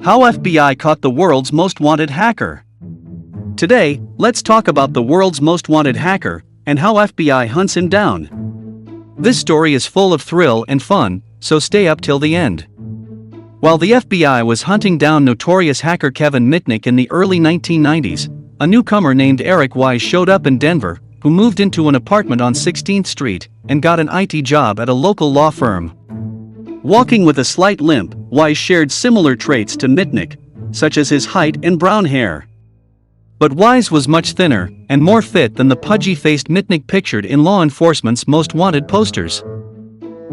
How FBI caught the world's most wanted hacker. Today, let's talk about the world's most wanted hacker and how FBI hunts him down. This story is full of thrill and fun, so stay up till the end. While the FBI was hunting down notorious hacker Kevin Mitnick in the early 1990s, a newcomer named Eric Wise showed up in Denver, who moved into an apartment on 16th Street and got an IT job at a local law firm. Walking with a slight limp, Wise shared similar traits to Mitnick, such as his height and brown hair. But Wise was much thinner and more fit than the pudgy-faced Mitnick pictured in law enforcement's most wanted posters.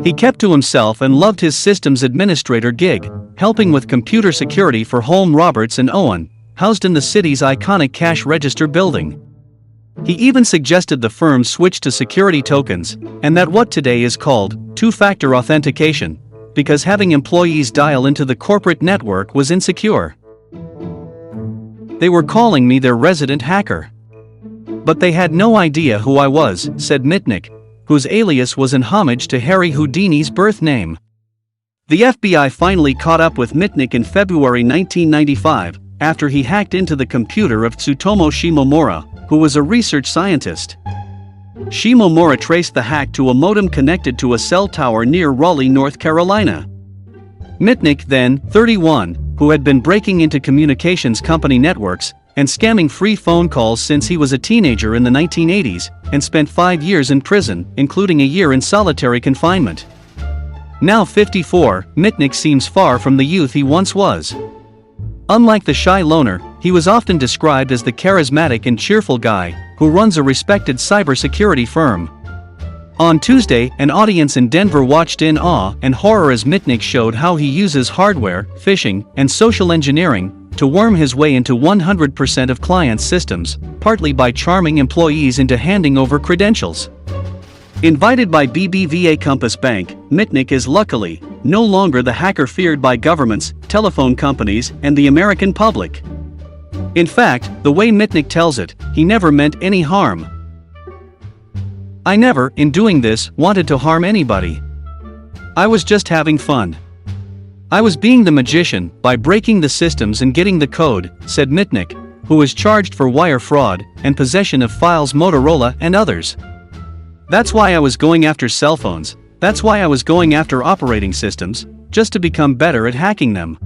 He kept to himself and loved his systems administrator gig, helping with computer security for Holm Roberts & Owen, housed in the city's iconic cash register building. He even suggested the firm switch to security tokens, and that what today is called two-factor authentication, because having employees dial into the corporate network was insecure. They were calling me their resident hacker. But they had no idea who I was, said Mitnick, whose alias was in homage to Harry Houdini's birth name. The FBI finally caught up with Mitnick in February 1995, after he hacked into the computer of Tsutomu Shimomura, who was a research scientist. Shimomura traced the hack to a modem connected to a cell tower near Raleigh, North Carolina. Mitnick, then 31, who had been breaking into communications company networks and scamming free phone calls since he was a teenager in the 1980s, and spent 5 years in prison, including a year in solitary confinement. Now 54, Mitnick seems far from the youth he once was. Unlike the shy loner, he was often described as the charismatic and cheerful guy who runs a respected cybersecurity firm. On Tuesday, an audience in Denver watched in awe and horror as Mitnick showed how he uses hardware, phishing, and social engineering to worm his way into 100% of clients' systems, partly by charming employees into handing over credentials. Invited by BBVA Compass Bank, Mitnick is luckily no longer the hacker feared by governments, telephone companies, and the American public. In fact, the way Mitnick tells it, he never meant any harm. I never, in doing this, wanted to harm anybody. I was just having fun. I was being the magician by breaking the systems and getting the code, said Mitnick, who was charged for wire fraud and possession of files Motorola and others. That's why I was going after cell phones, that's why I was going after operating systems, just to become better at hacking them.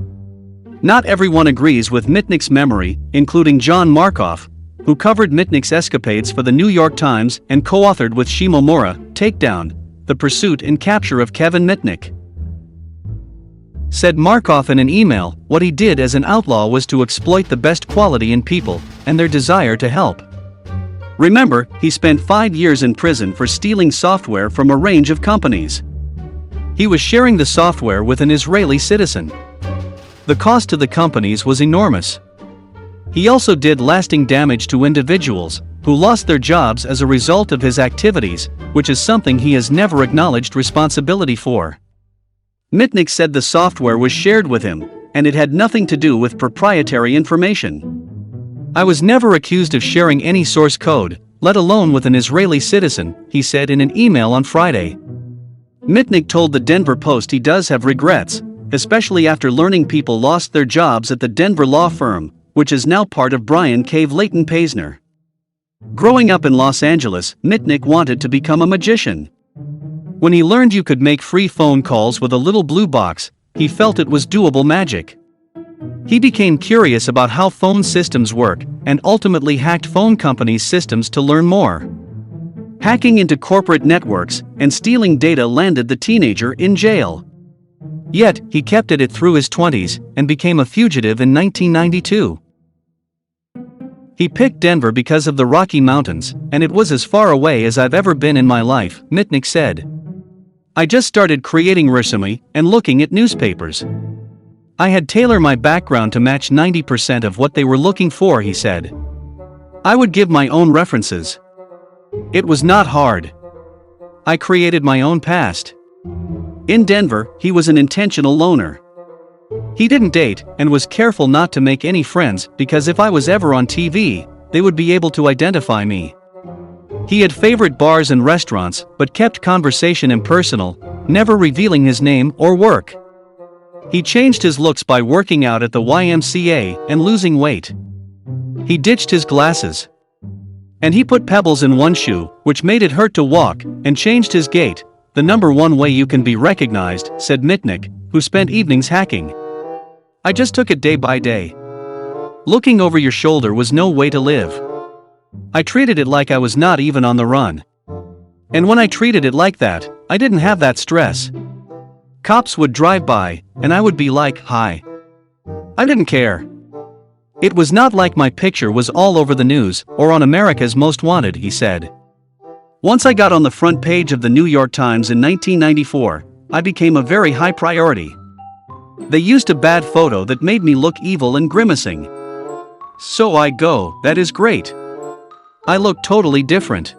Not everyone agrees with Mitnick's memory, including John Markoff, who covered Mitnick's escapades for the New York Times and co-authored with Shimomura, Takedown, The Pursuit and Capture of Kevin Mitnick. Said Markoff in an email, what he did as an outlaw was to exploit the best quality in people and their desire to help. Remember, he spent 5 years in prison for stealing software from a range of companies. He was sharing the software with an Israeli citizen. The cost to the companies was enormous. He also did lasting damage to individuals who lost their jobs as a result of his activities, which is something he has never acknowledged responsibility for. Mitnick said the software was shared with him, and it had nothing to do with proprietary information. I was never accused of sharing any source code, let alone with an Israeli citizen, he said in an email on Friday. Mitnick told the Denver Post he does have regrets, especially after learning people lost their jobs at the Denver law firm, which is now part of Brian Cave Leighton Paisner. Growing up in Los Angeles, Mitnick wanted to become a magician. When he learned you could make free phone calls with a little blue box, he felt it was doable magic. He became curious about how phone systems work and ultimately hacked phone companies' systems to learn more. Hacking into corporate networks and stealing data landed the teenager in jail. Yet, he kept at it through his 20s and became a fugitive in 1992. He picked Denver because of the Rocky Mountains, and it was as far away as I've ever been in my life, Mitnick said. I just started creating resume and looking at newspapers. I had tailored my background to match 90% of what they were looking for, he said. I would give my own references. It was not hard. I created my own past. In Denver, he was an intentional loner. He didn't date and was careful not to make any friends because if I was ever on TV, they would be able to identify me. He had favorite bars and restaurants but kept conversation impersonal, never revealing his name or work. He changed his looks by working out at the YMCA and losing weight. He ditched his glasses. And he put pebbles in one shoe, which made it hurt to walk, and changed his gait. The number one way you can be recognized, said Mitnick, who spent evenings hacking. I just took it day by day. Looking over your shoulder was no way to live. I treated it like I was not even on the run. And when I treated it like that, I didn't have that stress. Cops would drive by, and I would be like, "Hi." I didn't care. It was not like my picture was all over the news or on America's Most Wanted, he said. Once I got on the front page of the New York Times in 1994, I became a very high priority. They used a bad photo that made me look evil and grimacing. So I go, that is great. I look totally different.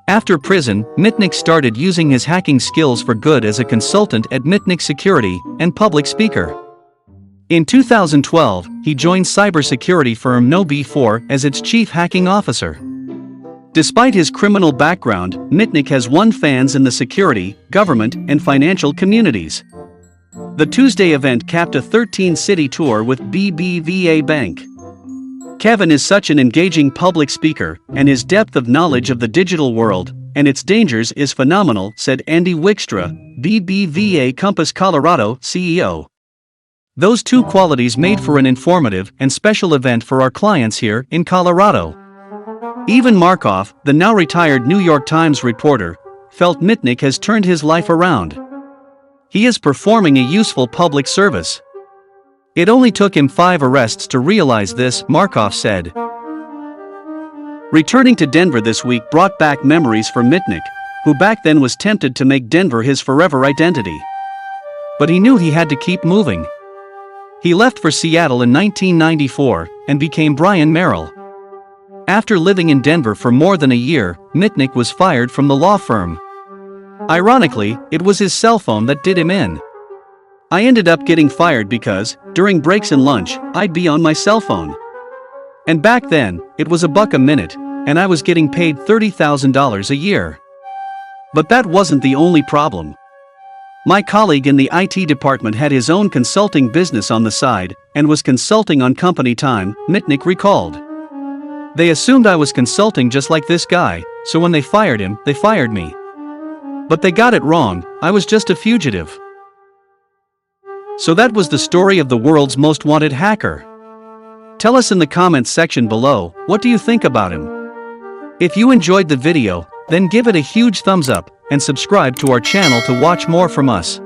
After prison, Mitnick started using his hacking skills for good as a consultant at Mitnick Security and public speaker. In 2012, he joined cybersecurity firm No. 4 as its chief hacking officer. Despite his criminal background, Mitnick has won fans in the security, government, and financial communities. The Tuesday event capped a 13-city tour with BBVA Bank. Kevin is such an engaging public speaker, and his depth of knowledge of the digital world and its dangers is phenomenal, said Andy Wickstra, BBVA Compass Colorado CEO. Those two qualities made for an informative and special event for our clients here in Colorado. Even Markoff, the now retired New York Times reporter, felt Mitnick has turned his life around. He is performing a useful public service. It only took him 5 arrests to realize this, Markoff said. Returning to Denver this week brought back memories for Mitnick, who back then was tempted to make Denver his forever identity. But he knew he had to keep moving. He left for Seattle in 1994 and became Brian Merrill. After living in Denver for more than a year, Mitnick was fired from the law firm. Ironically, it was his cell phone that did him in. I ended up getting fired because, during breaks and lunch, I'd be on my cell phone. And back then, it was $1 a minute, and I was getting paid $30,000 a year. But that wasn't the only problem. My colleague in the IT department had his own consulting business on the side and was consulting on company time, Mitnick recalled. They assumed I was consulting just like this guy, so when they fired him, they fired me. But they got it wrong, I was just a fugitive. So that was the story of the world's most wanted hacker. Tell us in the comments section below, what do you think about him? If you enjoyed the video, then give it a huge thumbs up and subscribe to our channel to watch more from us.